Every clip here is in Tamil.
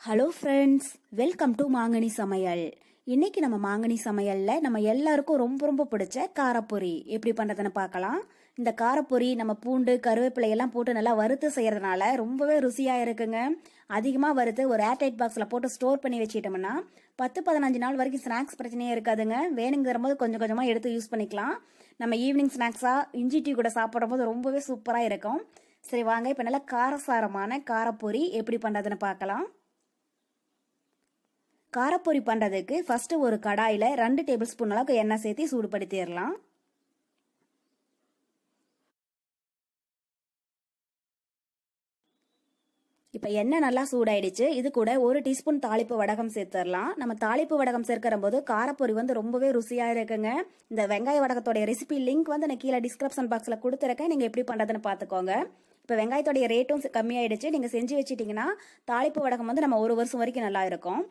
ஹலோ ஃப்ரெண்ட்ஸ், வெல்கம் டு மாங்கனி சமையல். இன்னைக்கு நம்ம மாங்கனி சமையல்ல நம்ம எல்லாருக்கும் ரொம்ப ரொம்ப பிடிச்ச காரப்பொரி எப்படி பண்றதுன்னு பார்க்கலாம். இந்த காரப்பொரி நம்ம பூண்டு கருவேப்பிலை எல்லாம் போட்டு நல்லா வறுத்து செய்யறதுனால ரொம்பவே ருசியா இருக்குங்க. அதிகமா வறுத்து ஒரு ஏர்டைட் பாக்ஸ்ல போட்டு ஸ்டோர் பண்ணி வச்சுட்டோம்னா 10-15 நாள் வரைக்கும் ஸ்நாக்ஸ் பிரச்சனையே இருக்காதுங்க. வேணுங்கிற போது கொஞ்சம் கொஞ்சமா எடுத்து யூஸ் பண்ணிக்கலாம். நம்ம ஈவினிங் ஸ்நாக்ஸா இஞ்சி டீ கூட சாப்பிடும் போது ரொம்பவே சூப்பரா இருக்கும். சரி வாங்க, இப்ப நல்லா காரசாரமான காரப்பொரி எப்படி பண்றதுன்னு பார்க்கலாம். காரப்பொரி பண்றதுக்கு ஃபர்ஸ்ட் ஒரு கடாயில 2 டேபிள் ஸ்பூன் அளவுக்கு எண்ணெய் சேர்த்து சூடுபடுத்திடலாம். இப்ப எண்ணெய் நல்லா சூடாயிடுச்சு. இது கூட 1 டீஸ்பூன் தாளிப்பு வடகம் சேர்த்துடலாம். நம்ம தாளிப்பு வடகம் சேர்க்கிற போது காரப்பொரி ரொம்பவே ருசியா இருக்குங்க. இந்த வெங்காய வடகத்தோட ரெசிபி லிங்க் நான் கீழே டிஸ்கிரிப்ஷன் பாக்ஸ்ல கொடுத்துருக்கேன். நீங்க எப்படி பண்றதுன்னு பாத்துக்கோங்க. இப்ப வெங்காயத்தோட ரேட்டும் கம்மியாயிடுச்சு. நீங்க செஞ்சு வச்சிட்டீங்கன்னா தாளிப்பு வடகம் நம்ம 1 வருஷம் வரைக்கும் நல்லா இருக்கும்.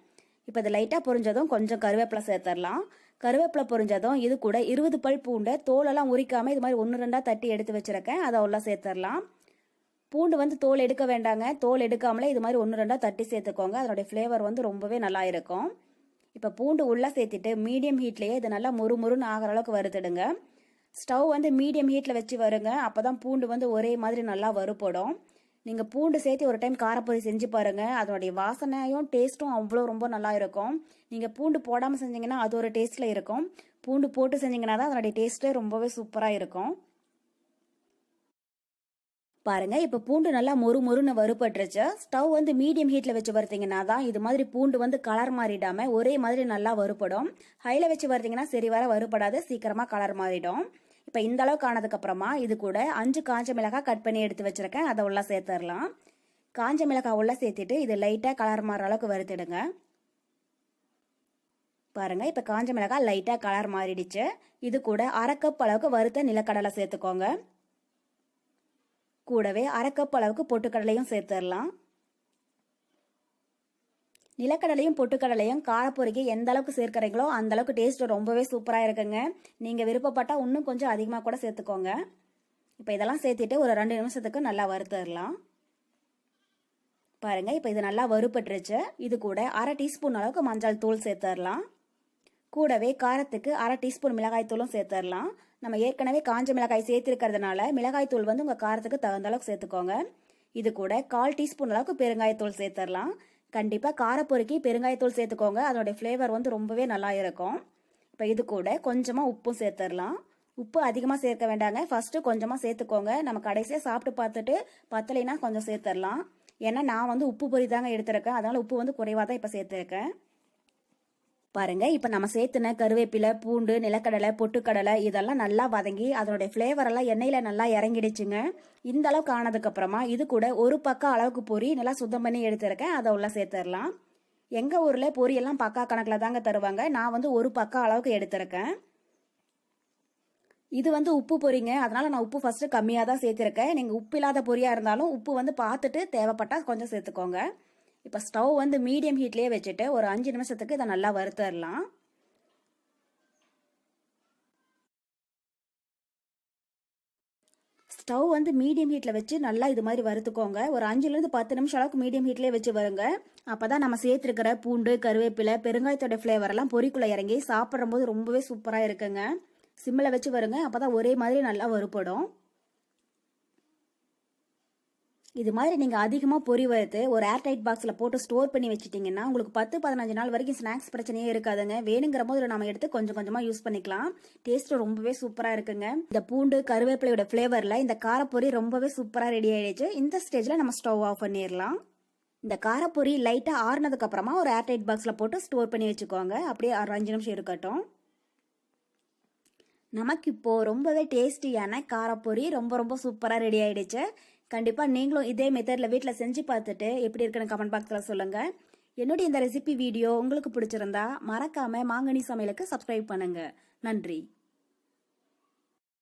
இப்போ இது லைட்டாக பொரிஞ்சதும் கொஞ்சம் கருவேப்பிலை சேர்த்துடலாம். கருவேப்பிலை பொரிஞ்சதும் இது கூட 20 பல் பூண்டை தோலெல்லாம் உரிக்காம இது மாதிரி 1-2 தட்டி எடுத்து வச்சிருக்கேன். அதை உள்ள சேர்த்துடலாம். பூண்டு தோல் எடுக்க வேண்டாங்க. தோல் எடுக்காமலே இது மாதிரி 1-2 தட்டி சேர்த்துக்கோங்க. அதனுடைய ஃப்ளேவர் ரொம்பவே நல்லா இருக்கும். இப்போ பூண்டு உள்ள சேர்த்துட்டு மீடியம் ஹீட்லயே இது நல்லா முறுமுறுன்னு ஆகிற அளவுக்கு வறுத்துடுங்க. ஸ்டவ் மீடியம் ஹீட்ல வச்சு வருங்க. அப்பதான் பூண்டு ஒரே மாதிரி நல்லா வறுப்படும். நீங்க பூண்டு சேர்த்து ஒரு டைம் காரப்பொரி செஞ்சு பாருங்க. அதனுடைய வாசனையும் டேஸ்ட்டும் அவ்வளோ ரொம்ப நல்லா இருக்கும். நீங்க பூண்டு போடாம செஞ்சீங்கன்னா அது ஒரு டேஸ்ட்ல இருக்கும். பூண்டு போட்டு செஞ்சீங்கன்னா தான் அதனுடைய டேஸ்டே ரொம்பவே சூப்பரா இருக்கும். பாருங்க, இப்ப பூண்டு நல்லா மொறுன்னு வறுபட்டுருச்சு. ஸ்டவ் மீடியம் ஹீட்ல வச்சு வறுத்தீங்கன்னா தான் இது மாதிரி பூண்டு கலர் மாறிடாம ஒரே மாதிரி நல்லா வறுபடும். ஹைல வச்சு வறுத்தீங்கன்னா சரி வர வறுபடாது, சீக்கிரமா கலர் மாறிடும். இப்ப இந்த அளவுக்கு ஆனதுக்கு அப்புறமா இது கூட 5 காஞ்ச மிளகாய் கட் பண்ணி எடுத்து வச்சிருக்கேன். அதை உள்ள சேர்த்துடலாம். காஞ்ச மிளகாய் உள்ள சேர்த்துட்டு இது லைட்டா கலர் மாற அளவுக்கு வறுத்துடுங்க. பாருங்க, இப்ப காஞ்ச மிளகாய் லைட்டா கலர் மாறிடுச்சு. இது கூட 1/2 கப் அளவுக்கு வறுத்த நிலக்கடலை சேர்த்துக்கோங்க. கூடவே 1/2 கப் அளவுக்கு பொட்டுக்கடலையும் சேர்த்துடலாம். நிலக்கடலையும் பொட்டுக்கடலையும் காரப்பொரிக்கு எந்த அளவுக்கு சேர்க்கிறீங்களோ அந்த அளவுக்கு டேஸ்ட் ரொம்பவே சூப்பரா இருக்குங்க. நீங்க விருப்பப்பட்டா இன்னும் கொஞ்சம் அதிகமா கூட சேர்த்துக்கோங்க. இப்ப இதெல்லாம் சேர்த்துட்டு ஒரு 2 நிமிஷத்துக்கு நல்லா வறுத்துடலாம். பாருங்க, இப்ப இது நல்லா வறுபட்டுருச்சு. இது கூட 1/2 டீஸ்பூன் அளவுக்கு மஞ்சள் தூள் சேர்த்துடலாம். கூடவே காரத்துக்கு 1/2 டீஸ்பூன் மிளகாய் தூளும் சேர்த்துடலாம். நம்ம ஏற்கனவே காஞ்ச மிளகாய் சேர்த்திருக்கிறதுனால மிளகாய் தூள் உங்க காரத்துக்கு தகுந்த அளவுக்கு சேர்த்துக்கோங்க. இது கூட 1/4 டீஸ்பூன் அளவுக்கு பெருங்காயத்தூள் சேர்த்துடலாம். கண்டிப்பா காரப்பொரிக்கு பெருங்காயத்தூள் சேர்த்துக்கோங்க. அதோட ஃப்ளேவர் ரொம்பவே நல்லா இருக்கும். இப்ப இது கூட கொஞ்சமா உப்பும் சேர்த்துடலாம். உப்பு அதிகமா சேர்க்க வேண்டாங்க. ஃபர்ஸ்ட் கொஞ்சமா சேர்த்துக்கோங்க. நம்ம கடைசியா சாப்பிட்டு பார்த்துட்டு பத்தலைனா கொஞ்சம் சேர்த்துடலாம். ஏன்னா நான் உப்பு பொரி தாங்க எடுத்திருக்கேன். அதனால உப்பு குறைவா தான் இப்ப சேர்த்திருக்கேன். பாருங்க, இப்ப நம்ம சேர்த்துன கருவேப்பிலை, பூண்டு, நிலக்கடலை, பொட்டுக்கடலை இதெல்லாம் நல்லா வதங்கி அதனுடைய ஃபிளேவர் எல்லாம் எண்ணெயில நல்லா இறங்கிடுச்சுங்க. இந்த அளவுக்கு ஆனதுக்கு அப்புறமா இது கூட ஒரு பக்கம் அளவுக்கு பொரி நல்லா சுத்தம் பண்ணி எடுத்திருக்கேன். அதை உள்ள சேர்த்துடலாம். எங்க ஊர்ல பொரி எல்லாம் பக்கா கணக்குல தாங்க தருவாங்க. நான் ஒரு பக்கம் அளவுக்கு எடுத்திருக்கேன். இது உப்பு பொரிங்க. அதனால நான் உப்பு ஃபர்ஸ்ட் கம்மியா தான் சேர்த்திருக்கேன். நீங்க உப்பு இல்லாத பொரியா இருந்தாலும் உப்பு பார்த்துட்டு தேவைப்பட்டா கொஞ்சம் சேர்த்துக்கோங்க. இப்ப ஸ்டவ் மீடியம் ஹீட்லயே வச்சுட்டு ஒரு 5 நிமிஷத்துக்கு இதை நல்லா வறுத்துடலாம். ஸ்டவ் மீடியம் ஹீட்ல வச்சு நல்லா இது மாதிரி வறுத்துக்கோங்க. ஒரு 5ல இருந்து 10 நிமிஷம் அளவுக்கு மீடியம் ஹீட்லயே வச்சு வருங்க. அப்பதான் நம்ம சேர்த்திருக்கிற பூண்டு, கருவேப்பிலை, பெருங்காயத்தோட ஃபிளேவர் எல்லாம் பொரிக்குள்ள இறங்கி சாப்பிடும் போது ரொம்பவே சூப்பரா இருக்குங்க. சிம்ல வச்சு வருங்க. அப்பதான் ஒரே மாதிரி நல்லா வறுபடும். இது மாதிரி நீங்க அதிகமா பொரி வறுத்து ஒரு ஏர்டைட் பாக்ஸ்ல போட்டு ஸ்டோர் பண்ணி வச்சிட்டீங்கன்னா உங்களுக்கு 10-15 நாள் வரைக்கும் ஸ்நாக்ஸ் பிரச்சனையே இருக்காதுங்க. வேணுங்கிற போது நம்ம எடுத்து கொஞ்சம் கொஞ்சமா யூஸ் பண்ணிக்கலாம். டேஸ்ட் ரொம்பவே சூப்பரா இருக்குங்க. இந்த பூண்டு கருவேப்பிலையோட ஃபிளேவர்ல இந்த காரப்பொரி ரொம்பவே சூப்பரா ரெடி ஆயிடுச்சு. இந்த ஸ்டேஜ்ல நம்ம ஸ்டவ் ஆஃப் பண்ணிடலாம். இந்த காரப்பொரி லைட்டா ஆறுனதுக்கு அப்புறமா ஒரு ஏர்டைட் பாக்ஸ்ல போட்டு ஸ்டோர் பண்ணி வச்சுக்கோங்க. அப்படியே 5 நிமிஷம் இருக்கட்டும். நமக்கு இப்போ ரொம்பவே டேஸ்டியான காரப்பொரி ரொம்ப ரொம்ப சூப்பரா ரெடி ஆயிடுச்சு. கண்டிப்பா நீங்களும் இதே மெத்தட்ல வீட்ல செஞ்சு பார்த்துட்டு எப்படி இருக்குன்னு கமெண்ட் பாக்ஸ்ல சொல்லுங்க. என்னுடைய இந்த ரெசிபி வீடியோ உங்களுக்கு பிடிச்சிருந்தா மறக்காம மாங்கனி சமையலுக்கு சப்ஸ்கிரைப் பண்ணுங்க. நன்றி.